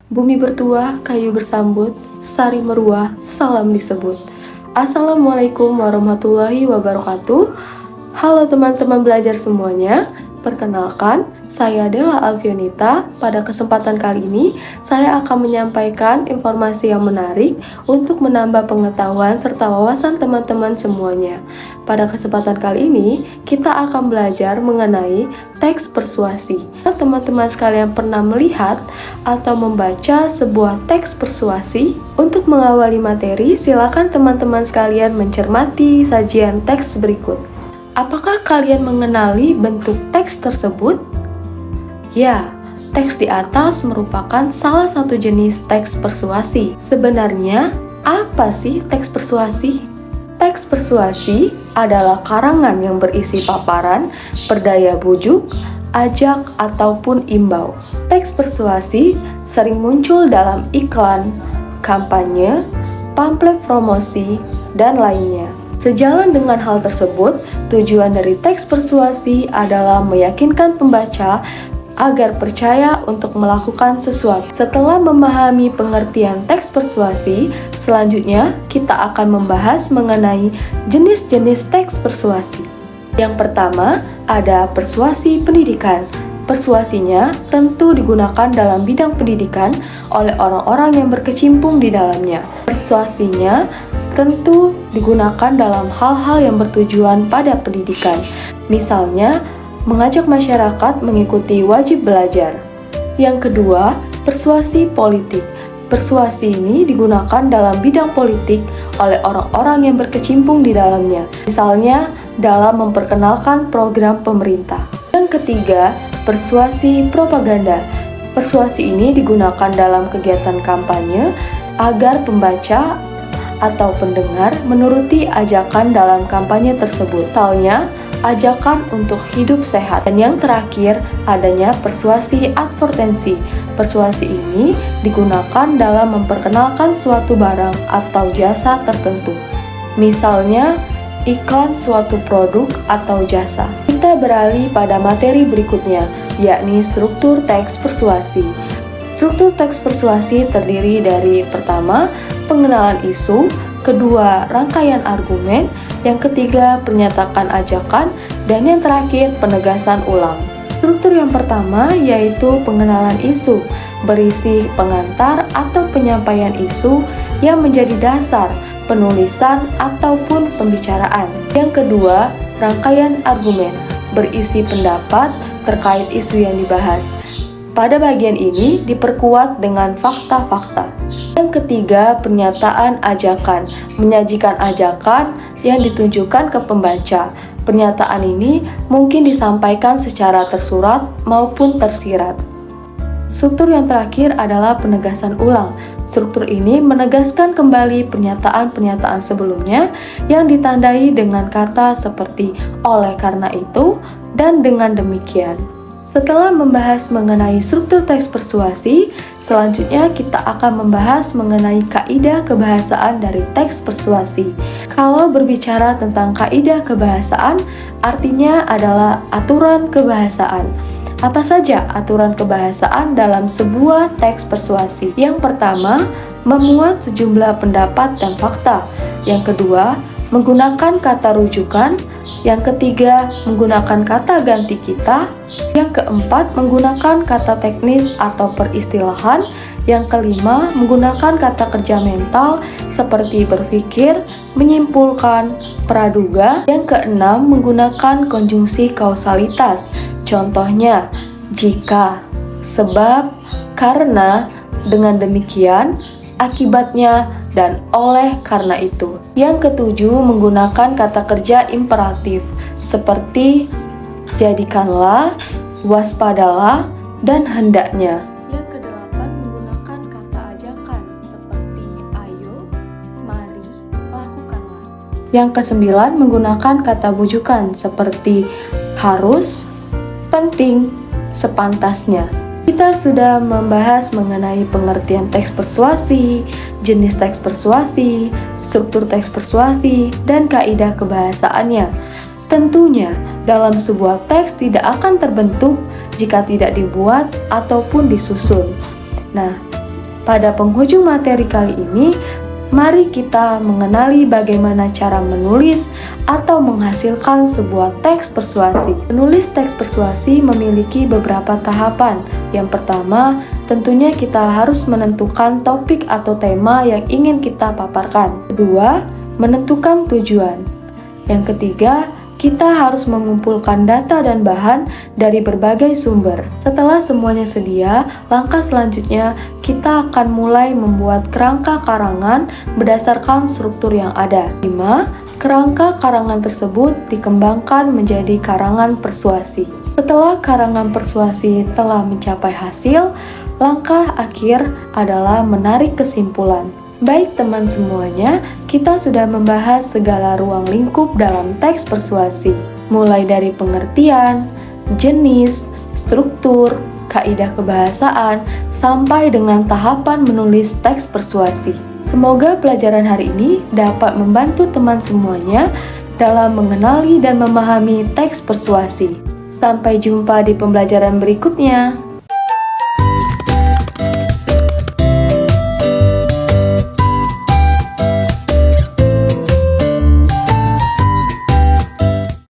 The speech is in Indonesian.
Bumi bertuah, kayu bersambut, sari meruah, salam disebut. Assalamualaikum warahmatullahi wabarakatuh. Halo teman-teman belajar semuanya. Perkenalkan, saya Della Alfionita. Pada kesempatan kali ini, saya akan menyampaikan informasi yang menarik untuk menambah pengetahuan serta wawasan teman-teman semuanya. Pada kesempatan kali ini, kita akan belajar mengenai teks persuasi. Teman-teman sekalian pernah melihat atau membaca sebuah teks persuasi? Untuk mengawali materi, silakan teman-teman sekalian mencermati sajian teks berikut. Apakah kalian mengenali bentuk teks tersebut? Ya, teks di atas merupakan salah satu jenis teks persuasi. Sebenarnya, apa sih teks persuasi? Teks persuasi adalah karangan yang berisi paparan, berdaya bujuk, ajak, ataupun imbau. Teks persuasi sering muncul dalam iklan, kampanye, pamflet promosi, dan lainnya. Sejalan dengan hal tersebut, tujuan dari teks persuasi adalah meyakinkan pembaca agar percaya untuk melakukan sesuatu. Setelah memahami pengertian teks persuasi, selanjutnya kita akan membahas mengenai jenis-jenis teks persuasi. Yang pertama, ada persuasi pendidikan. Persuasinya tentu digunakan dalam bidang pendidikan oleh orang-orang yang berkecimpung di dalamnya. Persuasinya tentu digunakan dalam hal-hal yang bertujuan pada pendidikan. Misalnya, mengajak masyarakat mengikuti wajib belajar. Yang kedua, persuasi politik. Persuasi ini digunakan dalam bidang politik oleh orang-orang yang berkecimpung di dalamnya. Misalnya, dalam memperkenalkan program pemerintah. Yang ketiga, persuasi propaganda. Persuasi ini digunakan dalam kegiatan kampanye agar pembaca atau pendengar menuruti ajakan dalam kampanye tersebut. Misalnya, ajakan untuk hidup sehat. Dan yang terakhir, adanya persuasi advertensi. Persuasi ini digunakan dalam memperkenalkan suatu barang atau jasa tertentu. Misalnya, iklan suatu produk atau jasa. Kita beralih pada materi berikutnya, yakni struktur teks persuasi. Struktur teks persuasi terdiri dari pertama, pengenalan isu, kedua, rangkaian argumen, yang ketiga, pernyataan ajakan, dan yang terakhir, penegasan ulang. Struktur yang pertama yaitu pengenalan isu, berisi pengantar atau penyampaian isu yang menjadi dasar penulisan ataupun pembicaraan. Yang kedua, rangkaian argumen, berisi pendapat terkait isu yang dibahas. Pada bagian ini diperkuat dengan fakta-fakta. Yang ketiga, pernyataan ajakan, menyajikan ajakan yang ditunjukkan ke pembaca. Pernyataan ini mungkin disampaikan secara tersurat maupun tersirat. Struktur yang terakhir adalah penegasan ulang. Struktur ini menegaskan kembali pernyataan-pernyataan sebelumnya yang ditandai dengan kata seperti oleh karena itu dan dengan demikian. Setelah membahas mengenai struktur teks persuasi, selanjutnya kita akan membahas mengenai kaidah kebahasaan dari teks persuasi. Kalau berbicara tentang kaidah kebahasaan, artinya adalah aturan kebahasaan. Apa saja aturan kebahasaan dalam sebuah teks persuasi? Yang pertama, memuat sejumlah pendapat dan fakta. Yang kedua, menggunakan kata rujukan. Yang ketiga, menggunakan kata ganti kita. Yang keempat, menggunakan kata teknis atau peristilahan. Yang kelima, menggunakan kata kerja mental seperti berpikir, menyimpulkan, praduga. Yang keenam, menggunakan konjungsi kausalitas. Contohnya, jika, sebab, karena, dengan demikian, akibatnya, dan oleh karena itu. Yang ketujuh, menggunakan kata kerja imperatif seperti jadikanlah, waspadalah, dan hendaknya. Yang kedelapan, menggunakan kata ajakan seperti ayo, mari, lakukanlah. Yang kesembilan, menggunakan kata bujukan seperti harus, penting, sepantasnya. Kita sudah membahas mengenai pengertian teks persuasi, jenis teks persuasi, struktur teks persuasi, dan kaidah kebahasaannya. Tentunya, dalam sebuah teks tidak akan terbentuk jika tidak dibuat ataupun disusun. Nah, Pada penghujung materi kali ini, mari kita mengenali bagaimana cara menulis atau menghasilkan sebuah teks persuasi. Menulis teks persuasi memiliki beberapa tahapan. Yang pertama, tentunya kita harus menentukan topik atau tema yang ingin kita paparkan. Kedua, menentukan tujuan. Yang ketiga, kita harus mengumpulkan data dan bahan dari berbagai sumber. Setelah semuanya sedia, langkah selanjutnya kita akan mulai membuat kerangka karangan berdasarkan struktur yang ada. 5. Kerangka karangan tersebut dikembangkan menjadi karangan persuasi. Setelah karangan persuasi telah mencapai hasil, langkah akhir adalah menarik kesimpulan. Baik teman semuanya, kita sudah membahas segala ruang lingkup dalam teks persuasi, mulai dari pengertian, jenis, struktur, kaidah kebahasaan, sampai dengan tahapan menulis teks persuasi. Semoga pelajaran hari ini dapat membantu teman semuanya dalam mengenali dan memahami teks persuasi. Sampai jumpa di pembelajaran berikutnya.